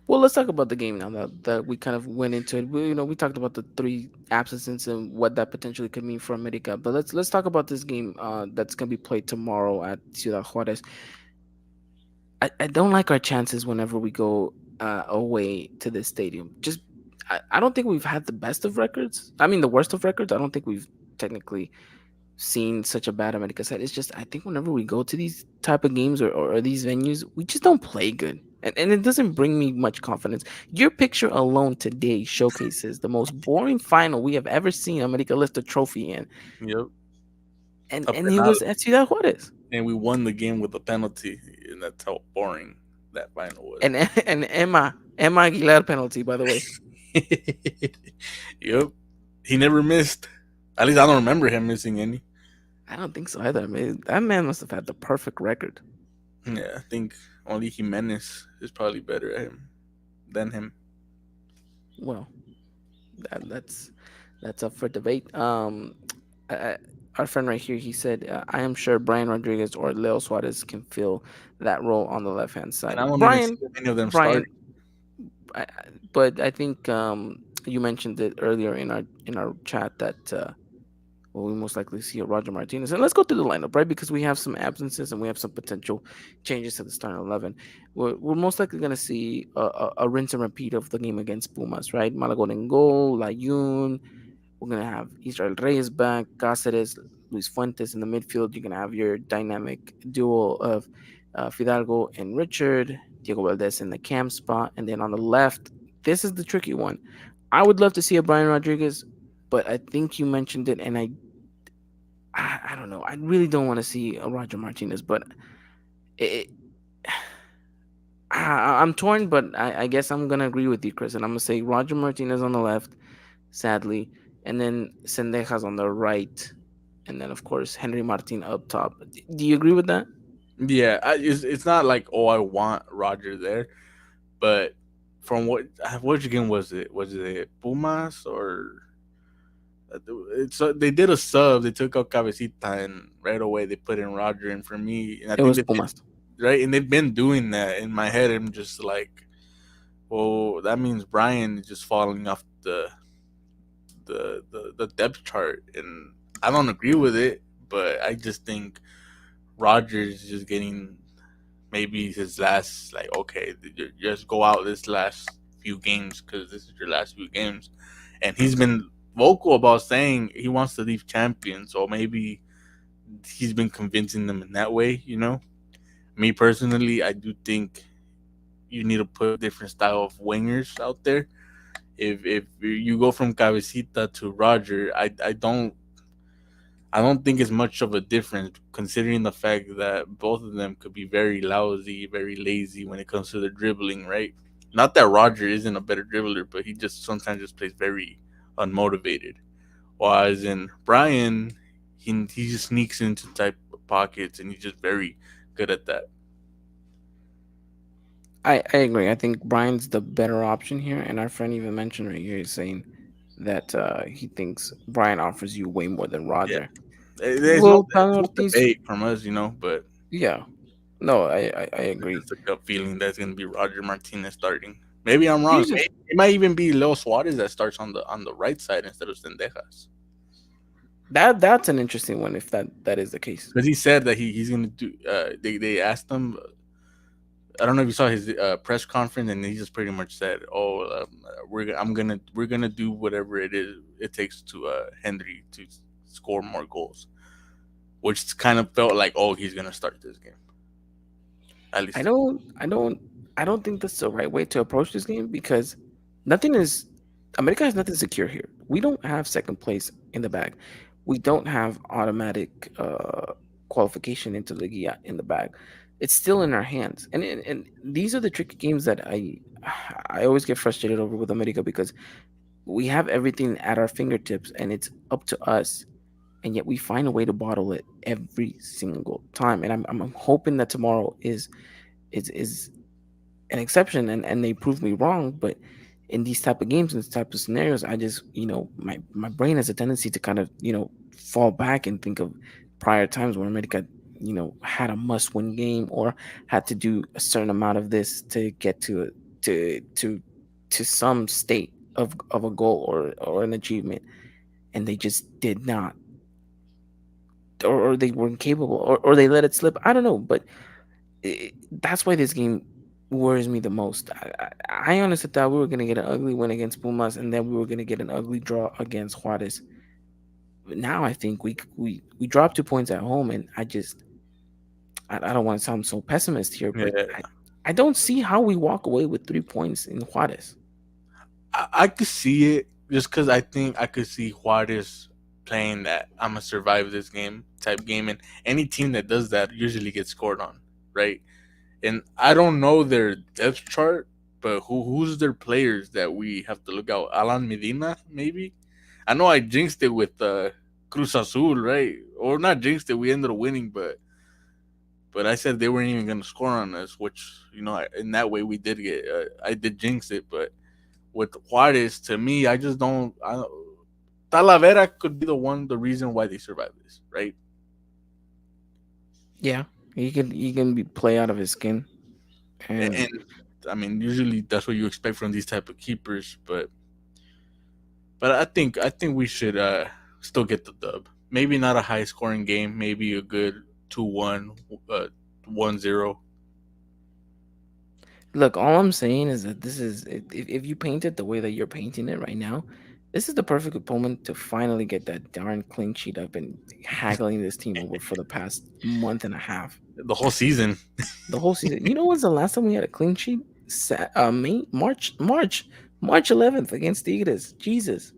Well, let's talk about the game now that we kind of went into it. We talked about the three absences and what that potentially could mean for America. But let's talk about this game that's gonna be played tomorrow at Ciudad Juarez. I don't like our chances whenever we go away to this stadium. Just I don't think we've had the best of records. I mean, the worst of records. I don't think we've technically seen such a bad America side. It's just I think whenever we go to these type of games or these venues, we just don't play good. And it doesn't bring me much confidence. Your picture alone today showcases the most boring final we have ever seen America lift a trophy in, Yep. and A and it penal- was at Ciudad Juarez. and we won the game with a penalty, and that's how boring that final was. And and Emma Aguilar penalty, by the way. Yep. He never missed. At least I don't remember him missing any. I don't think so either. I mean, that man must have had the perfect record. Yeah, I think only Jimenez is probably better at him than him. Well, that's up for debate. I, our friend right here, he said, "I am sure Brian Rodriguez or Leo Suarez can fill that role on the left hand And side." I don't even see Brian, any of them Brian, starting. but I think you mentioned it earlier in our chat that well, we most likely see a Roger Martinez. And let's go through the lineup, right? Because we have some absences and we have some potential changes to the starting 11. We're most likely going to see a rinse and repeat of the game against Pumas, right? Malagón in goal, Layun. We're going to have Israel Reyes back, Cáceres, Luis Fuentes in the midfield. You're going to have your dynamic duo of Fidalgo and Richard, Diego Valdez in the cam spot. And then on the left, this is the tricky one. I would love to see a Brian Rodriguez, but I think you mentioned it, and I don't know. I really don't want to see a Roger Martinez, but it, I'm torn. But I guess I'm gonna agree with you, Chris, and I'm gonna say Roger Martinez on the left, sadly, and then Sendejas on the right, and then of course Henry Martin up top. Do you agree with that? Yeah, it's not like oh I want Roger there, but from which game was it? Was it Pumas or it's they did a sub. They took out Cabecita and right away they put in Roger. And for me, and I It think was they Pumas. right, and they've been doing that. In my head, I'm just like, well, that means Brian is just falling off the depth chart, and I don't agree with it. But I just think Rogers is just getting maybe his last like okay, just go out this last few games because this is your last few games, and he's been vocal about saying he wants to leave champion. So maybe he's been convincing them in that way. Me personally, I do think you need to put different style of wingers out there. If you go from Cabecita to Roger, I don't think it's much of a difference considering the fact that both of them could be very lousy, very lazy when it comes to the dribbling, right? Not that Roger isn't a better dribbler, but he just sometimes just plays very unmotivated. Whereas in Brian, he just sneaks into type of pockets and he's just very good at that. I agree. I think Brian's the better option here, and our friend even mentioned right here, he's saying that he thinks Brian offers you way more than Yeah. Roger. There's no Well, Tano there's no Ortiz, debate from us, but yeah, no, I agree. it's a gut feeling that's gonna be Roger Martinez starting. Maybe I'm wrong. Here's just It might even be Leo Suarez that starts on the right side instead of Sendejas. that's an interesting one if that is the case. Because he said that he's gonna do. They asked him. I don't know if you saw his press conference, and he just pretty much said, "Oh, we're gonna do whatever it takes to Henry to score more goals," which kind of felt like, "Oh, he's gonna start this game." At I least to me. don't I don't I don't think that's the right way to approach this game because nothing is America has nothing secure here. We don't have second place in the bag. We don't have automatic qualification into the Liga in the bag. It's still in our hands. And these are the tricky games that I always get frustrated over with America because we have everything at our fingertips and it's up to us, and yet we find a way to bottle it every single time. And I'm hoping that tomorrow is an exception and they prove me wrong. But in these type of games and these type of scenarios, I just my brain has a tendency to kind of fall back and think of prior times where America had a must win game or had to do a certain amount of this to get to to to some state of a goal or an achievement, and they just did not, or they weren't capable, or they let it slip. I don't know, but that's why this game worries me the most. I honestly thought we were gonna get an ugly win against Pumas, and then we were gonna get an ugly draw against Juarez. But now I think we dropped 2 points at home, and I don't want to sound so pessimist here, but Yeah, I don't see how we walk away with 3 points in Juarez. I could see it just because I think I could see Juarez playing that I'm gonna survive this game type game, and any team that does that usually gets scored on, right? And I don't know their depth chart, but who's their players that we have to look out? Alan Medina, maybe. I know I jinxed it with Cruz Azul, right? Or not jinxed it. We ended up winning, but I said they weren't even gonna score on us, which in that way we did get. I did jinx it, but with Juarez, to me, I just don't. Talavera could be the reason why they survived this, right? Yeah, he can be play out of his skin, and And I mean, usually that's what you expect from these type of keepers, but I think we should still get the dub. Maybe not a high scoring game. Maybe a good 2-1, 1-0. look, all I'm saying is that this is if you paint it the way that you're painting it right now, this is the perfect moment to finally get that darn clean sheet I've been haggling this team over for the past month and a half, The whole season. the whole season. You know when's the last time we had a clean sheet? March 11th against Tigres. Jesus.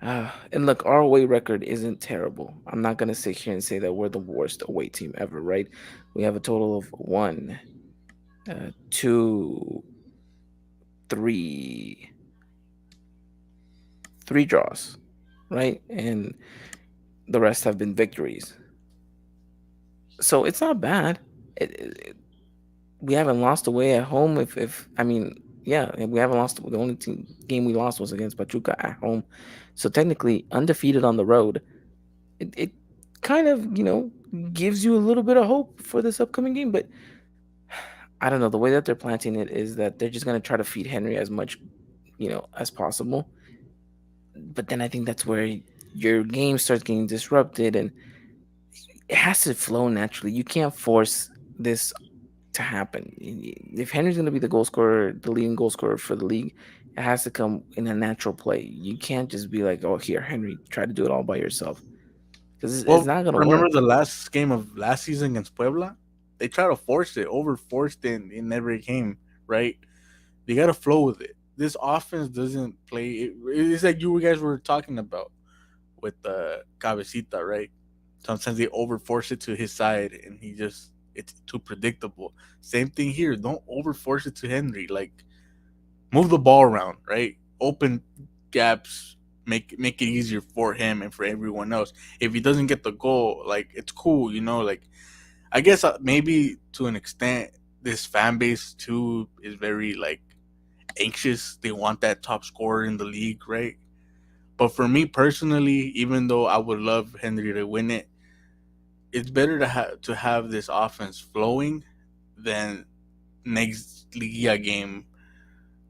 And look, our away record isn't terrible. I'm not gonna sit here and say that we're the worst away team ever, right? We have a total of one, two, three, three draws, right? And the rest have been victories. So it's not bad. We haven't lost away at home. If I mean, yeah, we haven't lost. The only game we lost was against Pachuca at home. So technically undefeated on the road. It kind of gives you a little bit of hope for this upcoming game. But I don't know, the way that they're planting it is that they're just gonna try to feed Henry as much as possible. But then I think that's where your game starts getting disrupted, and it has to flow naturally. You can't force this to happen. If Henry's going to be the goal scorer, the leading goal scorer for the league, it has to come in a natural play. You can't just be like, "Oh, here, Henry, try to do it all by yourself," because it's Well, not going to remember work. the last game of last season against Puebla? They try to force it, over forced it in every game, right? They got to flow with it. This offense doesn't play. It's like you guys were talking about with Cabecita, right? Sometimes they overforce it to his side, and it's too predictable. Same thing here. Don't overforce it to Henry. Like, move the ball around, right? Open gaps, make it easier for him and for everyone else. If he doesn't get the goal, like, it's cool, Like, I guess maybe to an extent, this fan base too is very like anxious. They want that top scorer in the league, right? But for me personally, even though I would love Henry to win it, it's better to have this offense flowing than next Liga game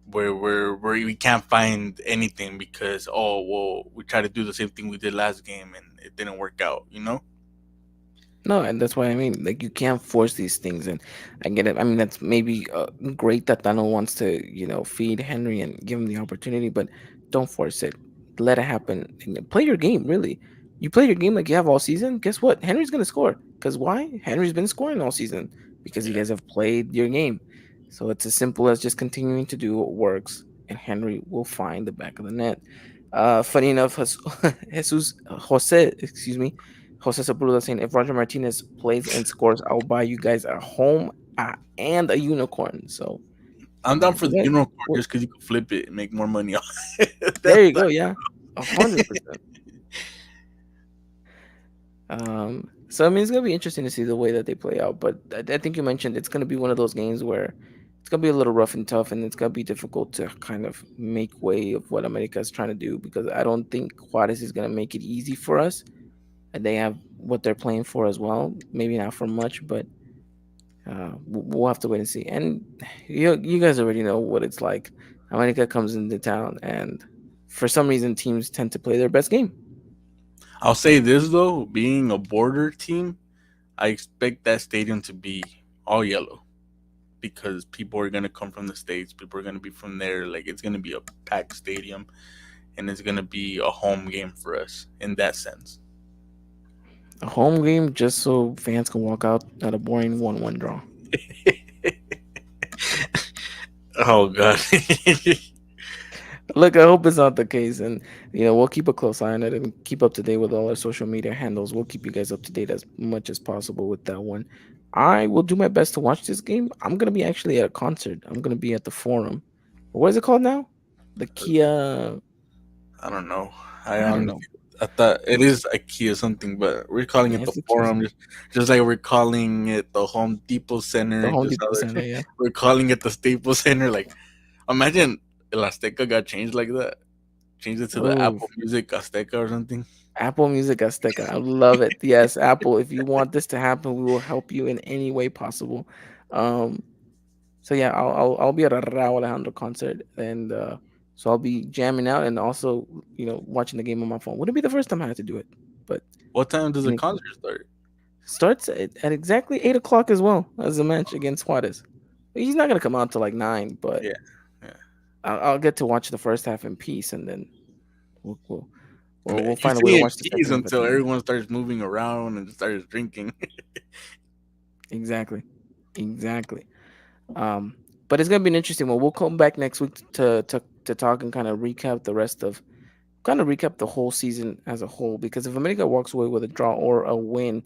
where we can't find anything because, oh well, we tried to do the same thing we did last game and it didn't work out. No, and that's what I mean. Like you can't force these things, and I get it. I mean, that's maybe great that Tano wants to, feed Henry and give him the opportunity, but don't force it. Let it happen. And play your game. Really, you play your game like you have all season. Guess what? Henry's gonna score. Cause why? Henry's been scoring all season because you Yeah. guys have played your game. So it's as simple as just continuing to do what works, and Henry will find the back of the net. Funny enough, Jesus Jose, excuse me, Jose Sepulveda saying, if Roger Martinez plays and scores, I'll buy you guys a home and a unicorn. So I'm down for the yeah, unicorn well, just because you can flip it and make more money on it. there you go. Yeah, 100%. So I mean, it's gonna be interesting to see the way that they play out. But I think you mentioned it's gonna be one of those games where it's gonna be a little rough and tough, and it's gonna be difficult to kind of make way of what America is trying to do because I don't think Juarez is gonna make it easy for us. And they have what they're playing for as well. Maybe not for much, but we'll have to wait and see. And you guys already know what it's like. America comes into town, and for some reason, teams tend to play their best game. I'll say this though, being a border team, I expect that stadium to be all yellow because people are gonna come from the states. People are gonna be from there. Like, it's gonna be a packed stadium, and it's gonna be a home game for us in that sense. A home game just so fans can walk out at a boring 1-1 draw. Oh god. Look, I hope it's not the case, and we'll keep a close eye on it and keep up to date with all our social media handles. We'll keep you guys up to date as much as possible with that one. I will do my best to watch this game. I'm gonna be actually at a concert. I'm gonna be at the Forum. What is it called now? The Kia. I don't know. I I don't honestly, know. I thought it is IKEA something, but we're calling Yeah, it the it's the Kia Forum, something. just like we're calling it the Home Depot The Center. Home Just Depot how Center. Yeah. we're calling it the Staples Center. Like, imagine El Azteca got changed like that. Changed it to the Oh, Apple Music Azteca or something. Apple Music Azteca. I love it. Yes, Apple. If you want this to happen, we will help you in any way possible. Um, So yeah, I'll be at a Raul Alejandro concert, and so I'll be jamming out and also watching the game on my phone. Wouldn't be the first time I had to do it, but What time does I the mean, concert start? starts at exactly 8 o'clock as well as the match against Juarez. He's not gonna come out till like 9, but Yeah, yeah. I'll get to watch the first half in peace, and then we'll we'll, we'll You find a way to see in watch the peace second half at until the end. everyone starts moving around and starts drinking. Exactly, exactly. Um, but it's gonna be an interesting one. We'll come back next week to talk and kind of recap the whole season as a whole, because if America walks away with a draw or a win,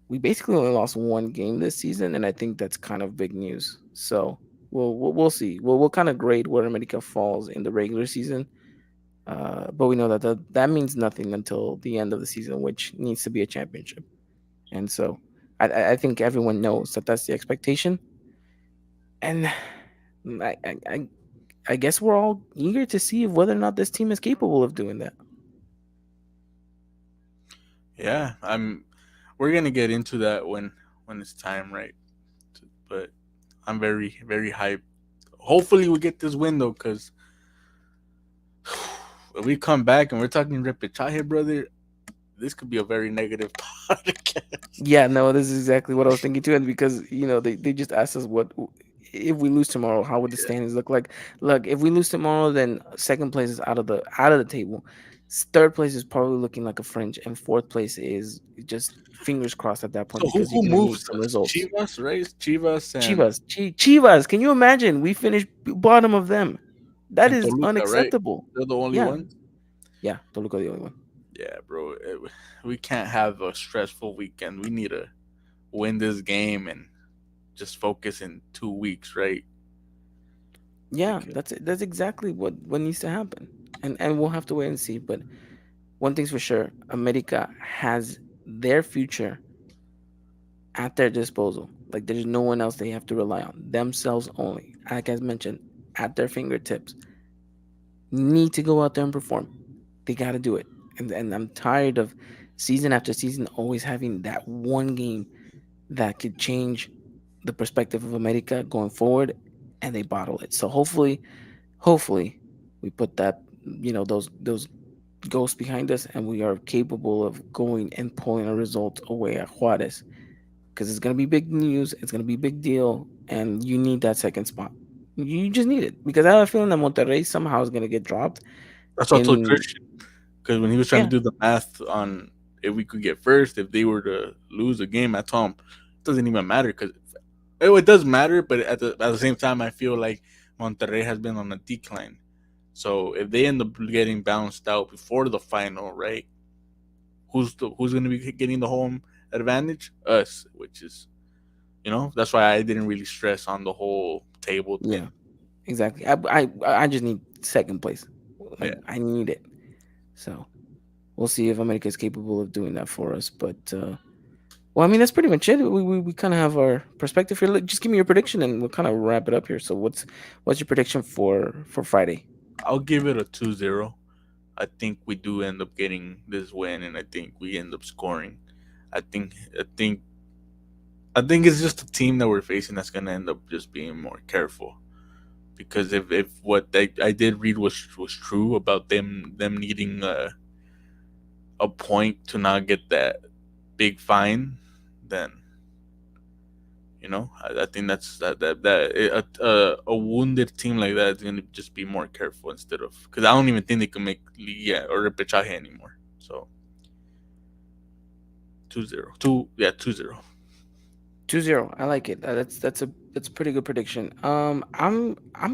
we basically only lost one game this season, and I think that's kind of big news. So we'll see. We'll kind of grade where America falls in the regular season, but we know that that means nothing until the end of the season, which needs to be a championship. And so I think everyone knows that that's the expectation, and I I I I guess we're all eager to see whether or not this team is capable of doing that. Yeah, I'm. We're gonna get into that when it's time, right? But I'm very very hyped. Hopefully we get this win though, because if we come back and we're talking repechaje, brother, this could be a very negative podcast. Yeah, no, this is exactly what I was thinking too. And because they just asked us what if we lose tomorrow, how would the Yeah. standings look like? Look, if we lose tomorrow, then second place is out of the table. Third place is probably looking like a fringe, and fourth place is just fingers crossed at that point So who because you're who gonna need moves some us? results. Chivas, right? Chivas Chivas, can you imagine? We finished bottom of them. That and is Toluca, right? unacceptable. They're the only Yeah, ones. yeah. Toluca the only one. Yeah, bro. We can't have a stressful weekend. We need to win this game and just focus in 2 weeks, right? Yeah, Because that's exactly what needs to happen, and we'll have to wait and see. But one thing's for sure, America has their future at their disposal. Like there's no one else they have to rely on. Themselves only. Like I mentioned, at their fingertips. Need to go out there and perform. They got to do it. And I'm tired of season after season always having that one game that could change the perspective of America going forward, and they bottle it. So hopefully we put that those ghosts behind us, and we are capable of going and pulling a result away at Juarez, because it's going to be big news, it's going to be big deal, and you need that second spot. You just need it, because I have a feeling that Monterrey somehow is going to get dropped that's what I told in. Christian. Because when he was trying to Yeah, do the math on if we could get first, if they were to lose a game, I told him it doesn't even matter because it does matter. But at the same time, I feel like Monterrey has been on a decline. So if they end up getting bounced out before the final, right? Who's going to be getting the home advantage? Us, which is that's why I didn't really stress on the whole table yeah, thing. exactly. I just need second place. Yeah, Like I need it. So we'll see if America is capable of doing that for us. But well, I mean that's pretty much it. We kind of have our perspective here. Just give me your prediction, and we'll kind of wrap it up here. So what's your prediction for Friday? I'll give it a 2-0. I think we do end up getting this win, and I think we end up scoring. I think I think I think it's just a team that we're facing that's gonna end up just being more careful. Because if what I did read was true about them needing a point to not get that big fine, then I think that's a wounded team like that is gonna just be more careful instead of because I don't even think they can make Liga or repechaje anymore. So 2-0, 2 yeah 2-0. 2-0. I like it. That's a pretty good prediction. I'm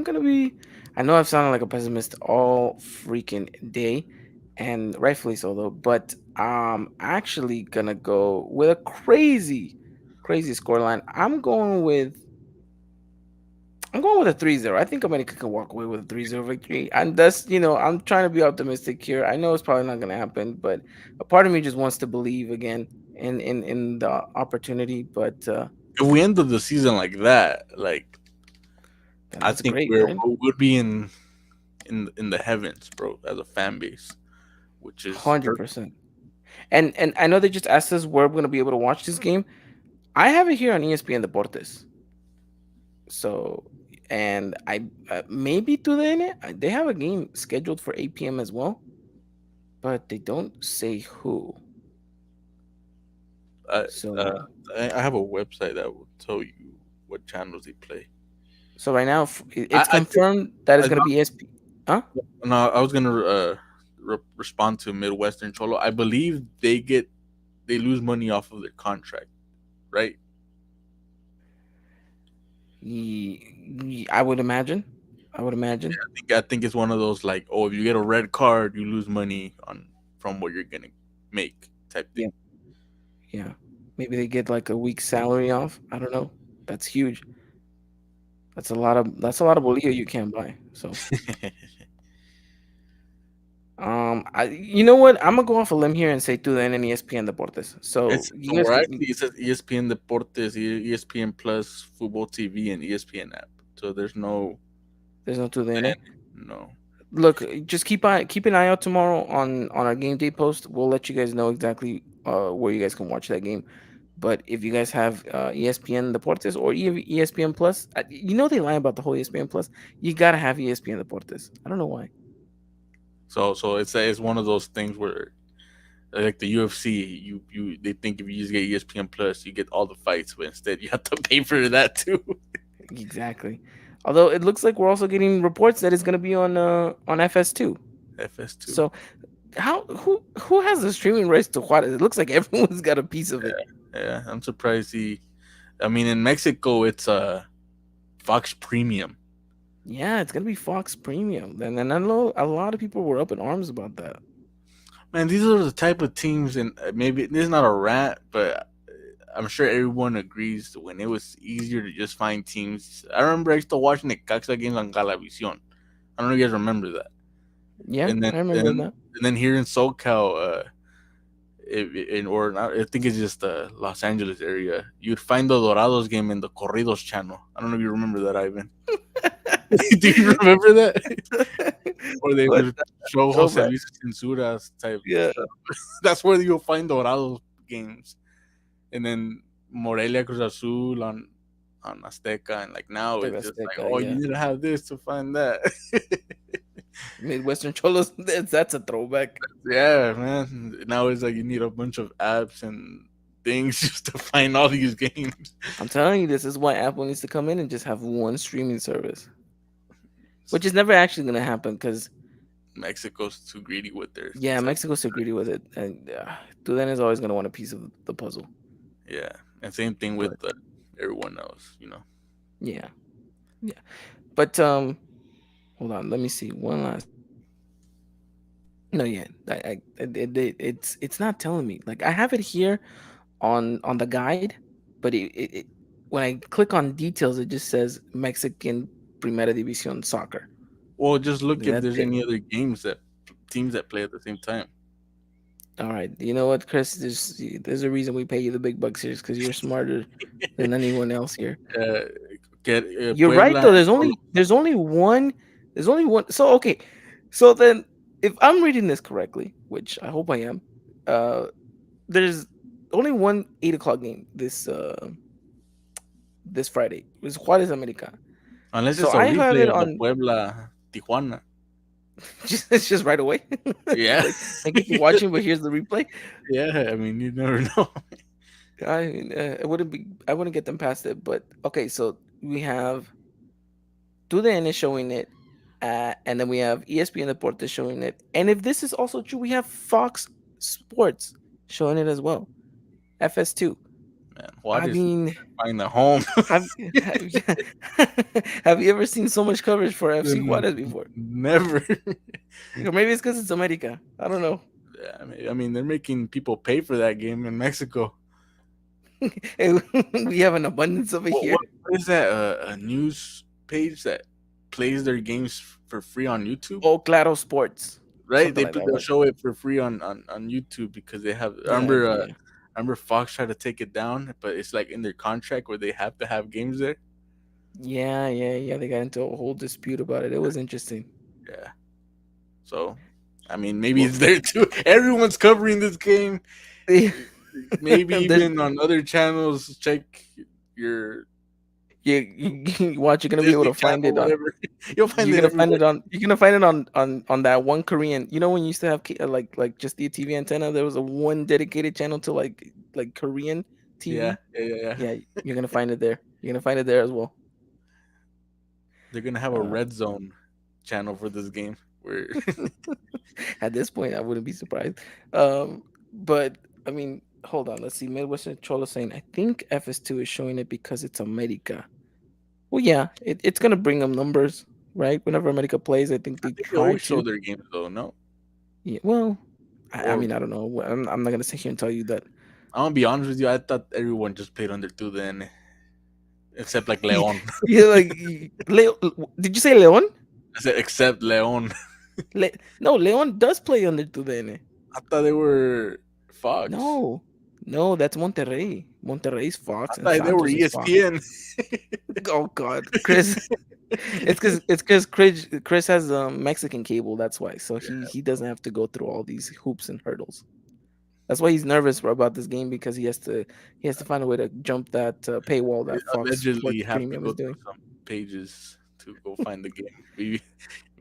gonna be. I know I've sounded like a pessimist all freaking day, and rightfully so though. But actually gonna go with a crazy scoreline. I'm going with a 3-0. I think America can walk away with a 3-0 victory. And that's, I'm trying to be optimistic here. I know it's probably not going to happen, but a part of me just wants to believe again in the opportunity. But If we ended the season like that, like then I that's think great, we're right? we'd be in the heavens, bro, as a fan base, which is perfect. 100%. And I know they just asked us where we're going to be able to watch this game. I have it here on ESPN Deportes. So, and maybe today they have a game scheduled for 8 p.m. as well, but they don't say who. I, uh, So, I have a website that will tell you what channels they play. So right now, I, it's I think confirmed that it's I gonna thought be SP. Huh? no, I was gonna respond to Midwestern Cholo. I believe they lose money off of their contract, right? I would imagine. I would imagine. I think it's one of those like, oh, if you get a red card, you lose money on from what you're gonna make type thing. Yeah. Yeah. Maybe they get like a week's salary off. I don't know. That's huge. That's a lot of bolillo you can't buy. So you know what? I'm gonna go off a limb here and say to the N and ESPN Deportes. So It's you guys or can actually it says ESPN Deportes, ESPN Plus, Football TV, and ESPN app. So there's no there's no to the N. no. Look, just keep an eye out tomorrow on our game day post. We'll let you guys know exactly where you guys can watch that game. But if you guys have ESPN Deportes or ESPN Plus, they lie about the whole ESPN Plus. You gotta have ESPN Deportes. I don't know why. So it's one of those things where like the UFC, you they think if you just get ESPN Plus, you get all the fights, but instead you have to pay for that too. Exactly. Although it looks like we're also getting reports that it's gonna be on FS2. FS2. So who has the streaming rights to Juarez? It looks like everyone's got a piece of it. Yeah, I'm surprised he. I mean, in Mexico, it's Fox Premium. Yeah, it's gonna be Fox Premium. And I know a lot of people were up in arms about that. Man, these are the type of teams, and maybe this is not a rant, but I'm sure everyone agrees when it was easier to just find teams. I remember I used to watch Necaxa games on Galavisión. I don't know if you guys remember that. Yeah, And then I remember and, that. and then here in SoCal, or not, I think it's just the Los Angeles area, you'd find the Dorados game in the Corridos channel. I don't know if you remember that, Ivan. Do you remember that? Or they What would show Jose throwback? Luis Censura's type Yeah, stuff. That's where you'll find Dorados games. And then Morelia Cruz Azul on Azteca, and like now Tech it's just like, Azteca, oh, you yeah. need to have this to find that. Midwestern Cholos. That's a throwback. Yeah, man. Now it's like you need a bunch of apps and things just to find all these games. I'm telling you, this is why Apple needs to come in and just have one streaming service, which is never actually gonna happen because Mexico's too greedy with their yeah, tech. Mexico's so greedy with it, and Dudan is always gonna want a piece of the puzzle. Yeah, and same thing with But everyone else. yeah, yeah. But hold on, let me see one last. No, yeah, it's not telling me. Like I have it here on the guide, but when I click on details, it just says Mexican Primera División soccer. Well, just look if That's there's it. any other games that teams that play at the same time. All right. You know what, Chris? There's a reason we pay you the big bucks here, because you're smarter than anyone else here. Uh, get You're right Puebla though. and There's Cholo. only there's only one. There's only one. So okay. So then, if I'm reading this correctly, which I hope I am, uh, there's only one 8 o'clock game this Friday. It's Juarez America. Unless So it's a I have replay it of the on. Puebla Tijuana. It's just right away. Yeah, Like thank you for watching, but here's the replay. yeah. I mean, you never know. I mean, I wouldn't get them past it. But okay, so we have TUDN is showing it, and then we have ESPN Deportes showing it. And if this is also true, we have Fox Sports showing it as well. FS2. man. I Juarez mean, find a home. have have you ever seen so much coverage for FC Juarez before? Never. Or maybe it's because it's America. I don't know. I mean, they're making people pay for that game in Mexico. Hey, we have an abundance of it here. What is that? A news page that plays their games for free on YouTube? Oh, Claro Sports. Right? Something like They'll that. show it for free on YouTube because they have. I remember Fox tried to take it down, but it's like in their contract where they have to have games there. Yeah. They got into a whole dispute about it. It was interesting. Yeah. So, I mean, maybe it's there too. Everyone's covering this game. Maybe even on other channels. Check your. You watch. You're gonna be able to find it on. You'll find You're it. gonna find it on. You're gonna find it on that one Korean. You know when you used to have like just the TV antenna. There was a one dedicated channel to like Korean TV. Yeah. You're gonna find it there. You're gonna find it there as well. They're gonna have a red zone channel for this game. Where at this point, I wouldn't be surprised. But I mean, hold on. Let's see. Midwestern Cholo saying I think FS2 is showing it because it's America. Well, yeah, it's gonna bring them numbers, right? Whenever America plays, I think they always show their games though. No. Yeah. Well, I mean, I don't know. I'm not gonna sit here and tell you that. I'm gonna be honest with you. I thought everyone just played under 2 then, except like Leon. Yeah, like Did you say Leon? I said except Leon. No, Leon does play under 2DN. I thought they were Fox. No, that's Monterrey. Monterrey's Fox. I thought they were ESPN. Oh God, Chris. It's because Chris has Mexican cable. That's why. So he doesn't have to go through all these hoops and hurdles. That's why he's nervous about this game because he has to find a way to jump that paywall that Fox allegedly have Premium to go is doing. Some pages to go find the game.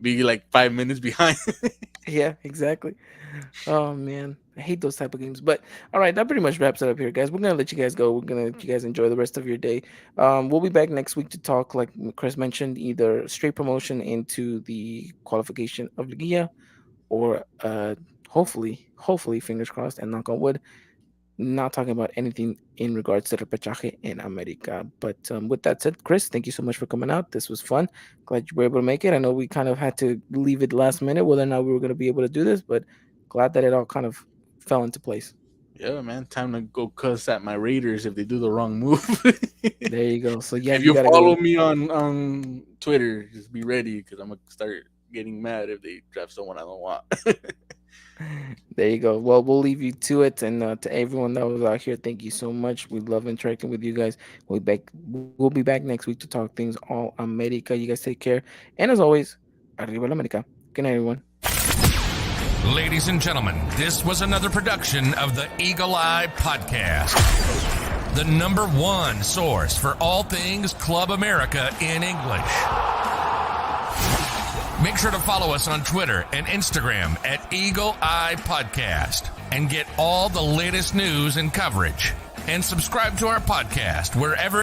Be like 5 minutes behind. Yeah, exactly. Oh man, I hate those type of games. But all right, that pretty much wraps it up here, guys. We're gonna let you guys go. We're gonna let you guys enjoy the rest of your day. We'll be back next week to talk, like Chris mentioned, either straight promotion into the qualification of Liguilla, or hopefully, fingers crossed and knock on wood, not talking about anything in regards to repechaje in America. But with that said, Chris, thank you so much for coming out. This was fun. Glad you were able to make it. I know we kind of had to leave it last minute whether or not we were going to be able to do this, but glad that it all kind of fell into place. Yeah, man. Time to go cuss at my Raiders if they do the wrong move. There you go. So yeah, if you follow me on Twitter, just be ready because I'm gonna start getting mad if they draft someone I don't want. There you go. Well, we'll leave you to it, and to everyone that was out here, thank you so much. We love interacting with you guys. We'll be back next week to talk things all America. You guys take care, and as always, arriba la America. Good night, everyone. Ladies and gentlemen, this was another production of the Eagle Eye Podcast, the #1 source for all things Club America in English. Make sure to follow us on Twitter and Instagram at Eagle Eye Podcast and get all the latest news and coverage. And subscribe to our podcast wherever